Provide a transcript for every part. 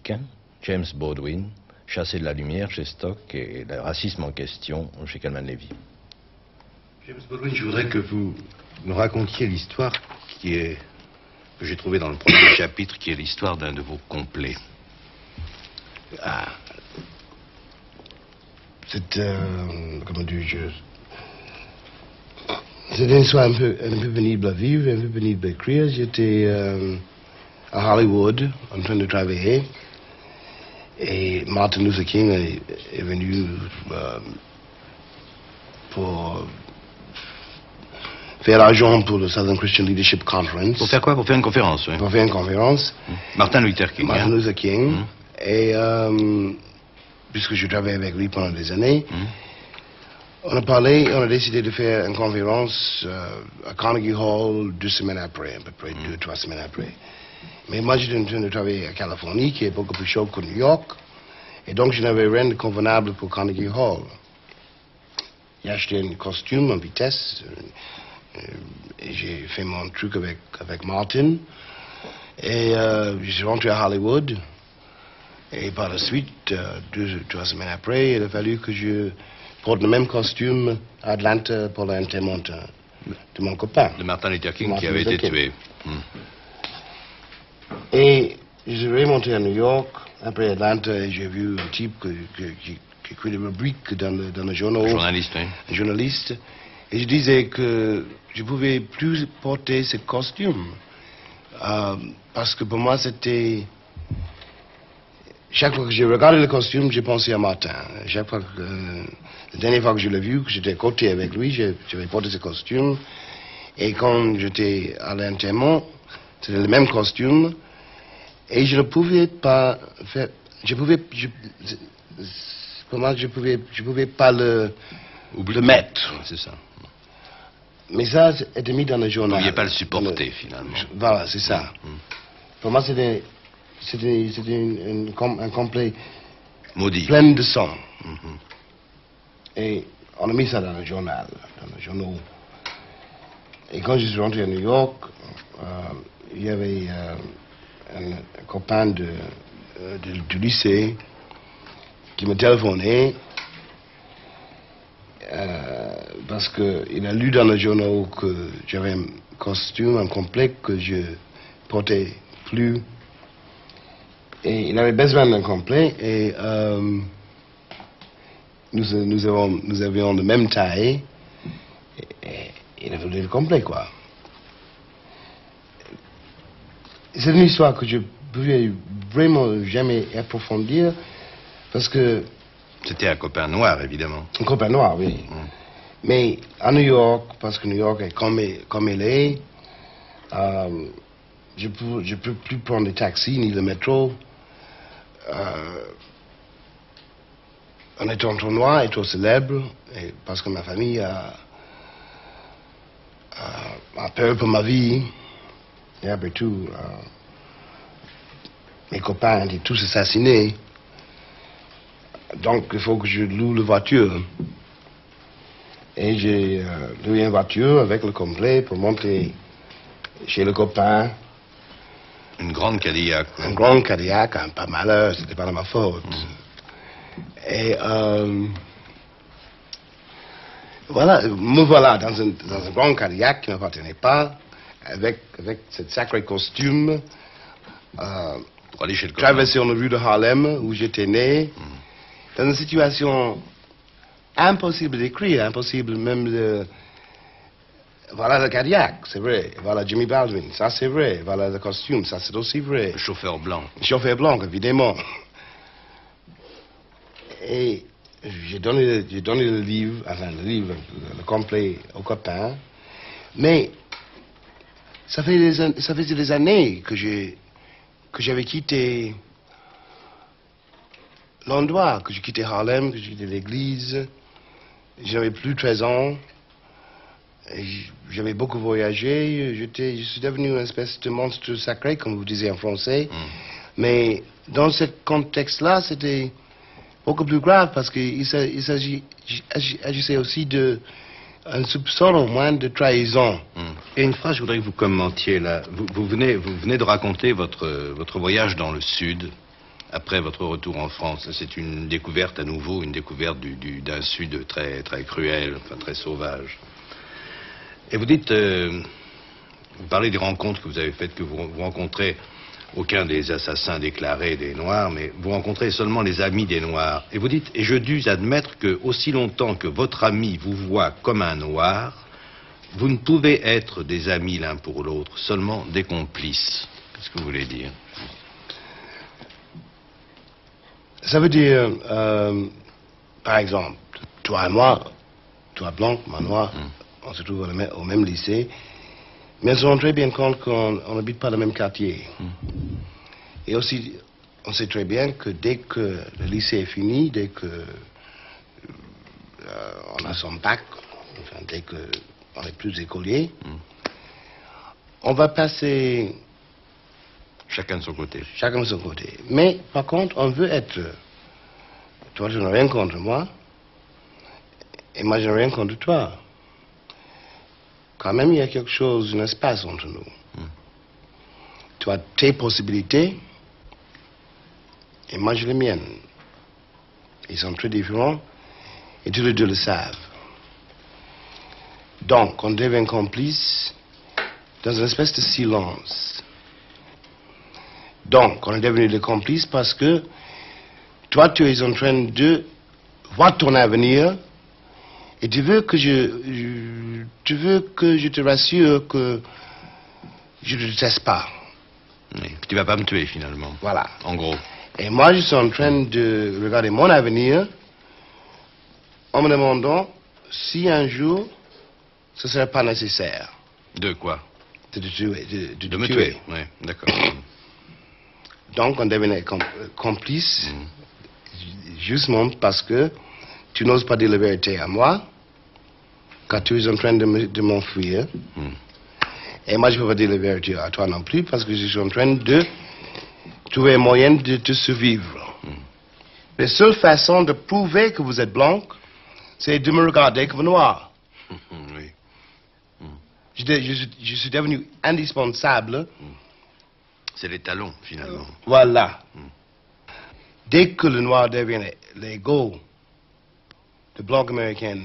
Stock, James Baldwin, Chassé de la lumière chez Stock et le racisme en question chez Calman Levy. James Baldwin, je voudrais que vous me racontiez l'histoire que j'ai trouvée dans le premier chapitre, qui est l'histoire d'un de vos complets. Ah. C'est, comment dis-je, c'est une histoire un peu pénible à vivre, un peu pénible à écrire. J'étais à Hollywood en train de travailler et Martin Luther King est venu pour faire l'argent pour le Southern Christian Leadership Conference. Pour faire quoi? Pour faire une conférence, oui. Pour faire une conférence. Martin Luther King. Martin Luther King. Et puisque je travaillais avec lui pendant des années, on a parlé, on a décidé de faire une conférence à Carnegie Hall 2 semaines après, à peu près 2-3 semaines après. Mais moi, j'étais en train de travailler à Californie, qui est beaucoup plus chaud que New York, et donc je n'avais rien de convenable pour Carnegie Hall. J'ai acheté un costume en vitesse, et j'ai fait mon truc avec Martin, et je suis rentré à Hollywood. Et par la suite, 2-3 semaines après, il a fallu que je porte le même costume à Atlanta pour l'enterrement de mon copain. De Martin Luther King qui avait été tué. Et je suis remonté à New York, après Atlanta, et j'ai vu un type qui écrit des rubriques dans le journal. Un journaliste, oui. Un journaliste. Et je disais que je ne pouvais plus porter ce costume. Parce que pour moi, c'était... Chaque fois que j'ai regardé le costume, j'ai pensé à Martin. Chaque fois la dernière fois que je l'ai vu, que j'étais à côté avec lui, j'avais porté ce costume. Et quand j'étais à l'enterrement, c'était le même costume. Et je ne pouvais pas faire... pour moi, je pouvais pas le mettre. C'est ça. Mais ça était mis dans le journal. Vous ne pouviez pas le supporter, finalement. Voilà, c'est ça. Pour moi, c'était un complet maudit, plein de sang. Et on a mis ça dans le journal, dans le journal. Et quand je suis rentré à New York, il y avait un copain du lycée qui me téléphonait parce qu'il a lu dans le journal que j'avais un costume, un complet que je portais plus. Et il avait besoin d'un complet et nous avions la même taille et il a voulu le complet, quoi. C'est une histoire que je ne pouvais vraiment jamais approfondir parce que... C'était un copain noir, évidemment. Un copain noir, oui. Mais à New York, parce que New York est comme il est, je peux plus prendre les taxis ni le métro. En étant trop noir et trop célèbre, et parce que ma famille a peur pour ma vie, et après tout, mes copains étaient tous assassinés. Donc il faut que je loue la voiture. Et j'ai loué une voiture avec le complet pour monter chez le copain. Une grande Cadillac. Une grande Cadillac, pas malheur, c'était pas de ma faute. Et voilà, me voilà dans un grand Cadillac qui ne m'appartenait pas, avec ce sacré costume, pour aller chez le copain. traverser la rue de Harlem, où j'étais né, dans une situation impossible d'écrire, impossible même de... Voilà le Cadillac, c'est vrai. Voilà Jimmy Baldwin, ça c'est vrai. Voilà le costume, ça c'est aussi vrai. Le chauffeur blanc. Le chauffeur blanc, évidemment. Et j'ai donné le livre, enfin le complet au copain. Mais ça faisait des années que j'avais quitté l'endroit, que j'ai quitté Harlem, que j'ai quitté l'église. J'avais plus 13 ans. J'avais beaucoup voyagé, je suis devenu une espèce de monstre sacré, comme vous disiez en français. Mais dans ce contexte-là, c'était beaucoup plus grave parce qu'il s'agissait aussi d'un soupçon au moins de trahison. Et une phrase, je voudrais que vous commentiez là. Vous venez de raconter votre voyage dans le Sud. après votre retour en France. C'est une découverte à nouveau, une découverte d'un Sud très, très cruel, enfin très sauvage. Et vous dites, vous parlez des rencontres que vous avez faites, que vous rencontrez aucun des assassins déclarés des Noirs, mais vous rencontrez seulement les amis des Noirs. Et vous dites, et je dus admettre que aussi longtemps que votre ami vous voit comme un Noir, vous ne pouvez être des amis l'un pour l'autre, seulement des complices. Qu'est-ce que vous voulez dire? Ça veut dire, par exemple, toi et moi, toi blanc, moi noir, on se trouve au même lycée, mais on se rend très bien compte qu'on n'habite pas dans le même quartier. Et aussi, on sait très bien que dès que le lycée est fini, dès que on a son bac, enfin, dès qu'on n'est plus écolier, on va passer... Chacun de son côté. Chacun de son côté. Mais, par contre, on veut être... Toi, je n'ai rien contre moi. Et moi, je n'ai rien contre toi. Quand même, il y a quelque chose, un espace entre nous. Tu as tes possibilités, et moi, j'ai les miennes. Ils sont très différents, et tous les deux le savent. Donc, on devient complice dans une espèce de silence. Donc, on est devenu des complices parce que toi, tu es en train de voir ton avenir et tu veux que je te rassure que je ne te déteste pas. Oui, tu vas pas me tuer, finalement. Voilà. En gros. Et moi, je suis en train de regarder mon avenir en me demandant si un jour, ce ne serait pas nécessaire. De quoi? De te tuer. De me tuer, oui, d'accord. Donc, on devenait complice, justement parce que tu n'oses pas dire la vérité à moi, quand tu es en train de m'enfuir. Et moi, je ne peux pas dire la vérité à toi non plus, parce que je suis en train de trouver un moyen de te survivre. La seule façon de prouver que vous êtes blanc, c'est de me regarder comme noir. Oui. Je suis devenu indispensable. C'est les talons, finalement. Voilà. Dès que le noir devient l'ego de blanc américain,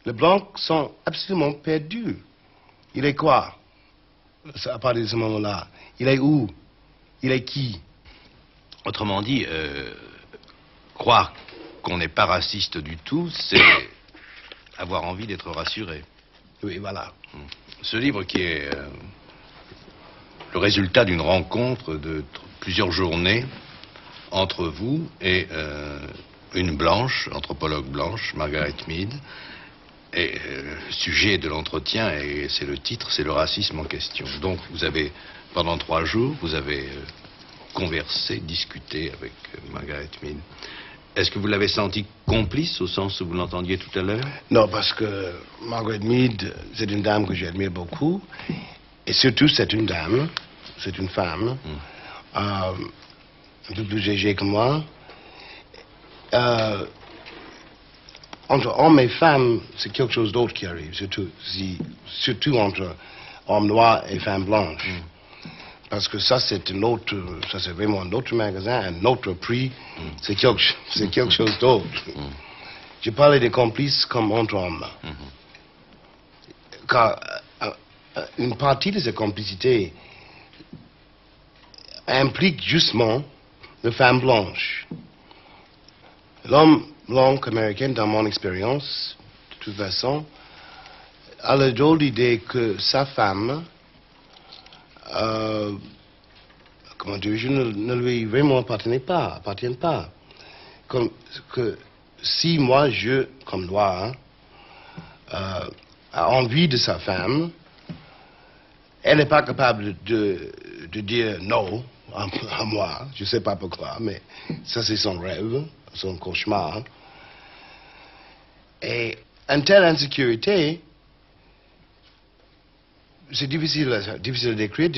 les blancs sont absolument perdus. Il est quoi, à partir de ce moment-là? Il est où? Il est qui? Autrement dit, croire qu'on n'est pas raciste du tout, c'est avoir envie d'être rassuré. Oui, voilà. Ce livre qui est le résultat d'une rencontre de plusieurs journées entre vous et une blanche, anthropologue blanche, Margaret Mead. Et le sujet de l'entretien, et c'est le titre, c'est le racisme en question. Donc vous avez, pendant 3 jours, vous avez conversé, discuté avec Margaret Mead. Est-ce que vous l'avez senti complice au sens où vous l'entendiez tout à l'heure? Non, parce que Margaret Mead, c'est une dame que j'admire beaucoup. Et surtout, c'est une dame, c'est une femme, un peu plus âgée que moi. Entre hommes et femmes, c'est quelque chose d'autre qui arrive, surtout entre hommes noirs et femmes blanches. Parce que ça, c'est vraiment un autre magasin, un autre prix. C'est quelque chose d'autre. Je parlais des complices comme entre hommes. Car une partie de ces complicités implique justement les femmes blanches. L'homme blanc américain, dans mon expérience, de toute façon, a la drôle d'idée que sa femme, comment dire, ne lui vraiment appartient pas. Comme que si moi, comme noir, a envie de sa femme, elle n'est pas capable de dire non à moi. Je ne sais pas pourquoi, mais ça c'est son rêve, son cauchemar. Et une telle insécurité, c'est difficile à décrire,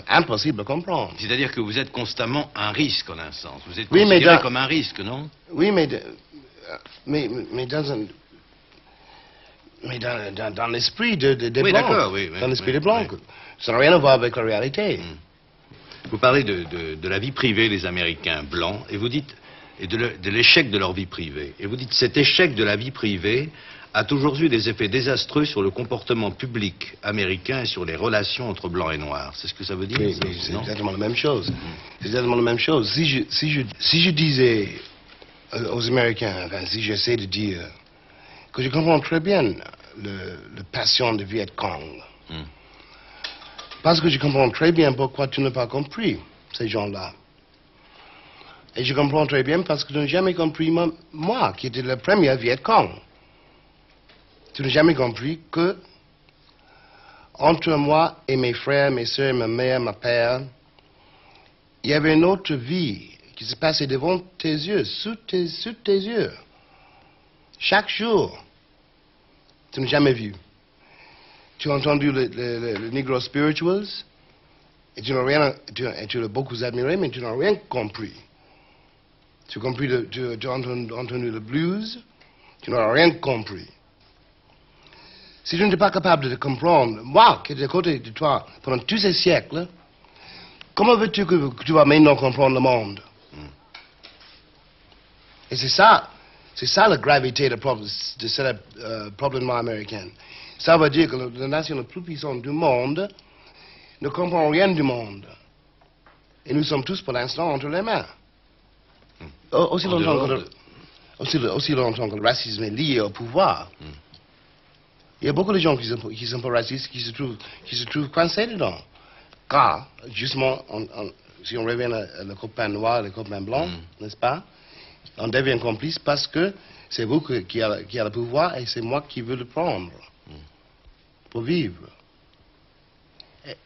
impossible à comprendre. C'est-à-dire que vous êtes constamment un risque, en un sens. Vous êtes considéré comme un risque, non? Oui, mais dans l'esprit des oui, Blancs. Oui, dans l'esprit des oui, Blancs. Ça n'a rien à voir avec la réalité. Vous parlez de la vie privée des Américains blancs, et vous dites, et de l'échec de leur vie privée. Et vous dites, cet échec de la vie privée a toujours eu des effets désastreux sur le comportement public américain et sur les relations entre blancs et noirs. C'est ce que ça veut dire? Oui, c'est exactement la même chose. C'est exactement la même chose. Si je disais aux Américains, enfin, si j'essaie de dire que je comprends très bien le passion de Viet Cong, parce que je comprends très bien pourquoi tu n'as pas compris ces gens-là. Et je comprends très bien parce que tu n'as jamais compris moi, qui étais le premier Viet Cong. Tu n'as jamais compris que entre moi et mes frères, mes soeurs, ma mère, ma père, il y avait une autre vie qui se passait devant tes yeux, sous tes yeux. Chaque jour, tu n'as jamais vu. Tu as entendu le Negro Spirituals, et tu l'as beaucoup admiré, mais tu n'as rien compris. Tu as entendu le blues, tu n'as rien compris. Si tu n'es pas capable de comprendre, moi qui étais à côté de toi pendant tous ces siècles, comment veux-tu que tu vas maintenant comprendre le monde? Et c'est ça la gravité de ce problème américain. Ça veut dire que la nation la plus puissante du monde ne comprend rien du monde. Et nous sommes tous pour l'instant entre les mains. Aussi longtemps que le racisme est lié au pouvoir. Il y a beaucoup de gens qui sont pas racistes, qui se trouvent coincés dedans. Car, justement, si on revient à le copain noir, le copain blanc, n'est-ce pas? On devient complice parce que c'est vous qui a le pouvoir et c'est moi qui veux le prendre pour vivre.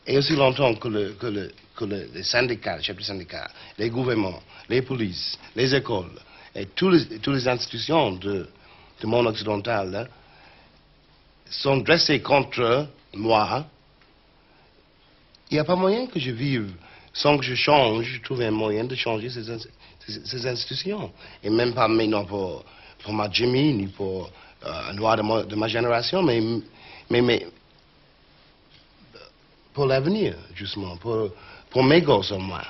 Et aussi longtemps que les syndicats, les chefs de syndicats, les gouvernements, les polices, les écoles et toutes les institutions du monde occidental là, sont dressés contre moi, il n'y a pas moyen que je vive sans que je change, trouver un moyen de changer ces institutions. Et même pas maintenant pour ma Jimmy, ni pour un noir de ma génération, mais pour l'avenir, justement, pour mes gosses au moins.